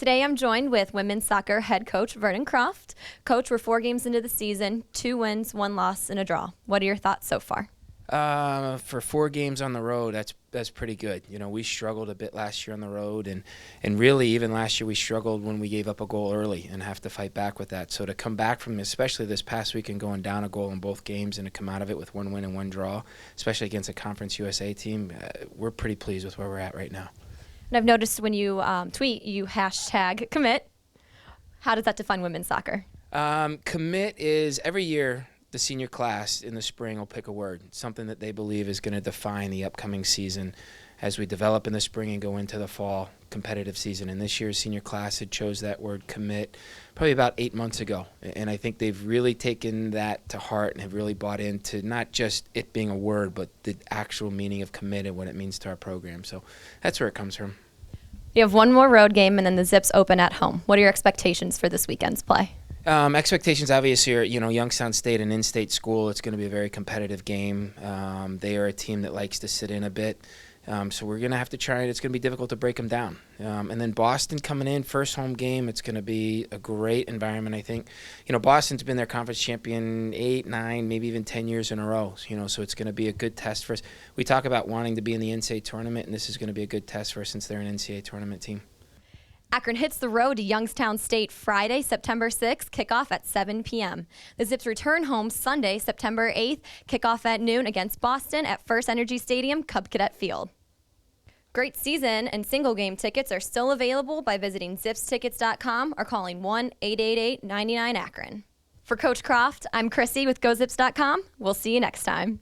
Today I'm joined with women's soccer head coach Vernon Croft. Coach, we're 4 games into the season, 2 wins, 1 loss, and a draw. What are your thoughts so far? For 4 games on the road, that's pretty good. You know, we struggled a bit last year on the road, and really even last year we struggled when we gave up a goal early and have to fight back with that. So to come back from, especially this past weekend, going down a goal in both games and to come out of it with 1 win and 1 draw, especially against a Conference USA team, we're pretty pleased with where we're at right now. And I've noticed when you tweet, you hashtag commit. How does that define women's soccer? Commit is every year the senior class in the spring will pick a word, something that they believe is going to define the upcoming season as we develop in the spring and go into the fall competitive season. And this year's senior class had chose that word commit probably about 8 months ago. And I think they've really taken that to heart and have really bought into not just it being a word, but the actual meaning of commit and what it means to our program. So that's where it comes from. You have 1 more road game and then the Zips open at home. What are your expectations for this weekend's play? Expectations obviously are, Youngstown State, an in-state school. It's going to be a very competitive game. They are a team that likes to sit in a bit. So we're going to have to try it. It's going to be difficult to break them down. And then Boston coming in, first home game. It's going to be a great environment, I think. Boston's been their conference champion 8, 9, maybe even 10 years in a row. So it's going to be a good test for us. We talk about wanting to be in the NCAA tournament, and this is going to be a good test for us since they're an NCAA tournament team. Akron hits the road to Youngstown State Friday, September 6th, kickoff at 7 p.m. The Zips return home Sunday, September 8th, kickoff at noon against Boston at First Energy Stadium, Cub Cadet Field. Great season and single game tickets are still available by visiting zipstickets.com or calling 1-888-99-AKRON. For Coach Croft, I'm Chrissy with GoZips.com. We'll see you next time.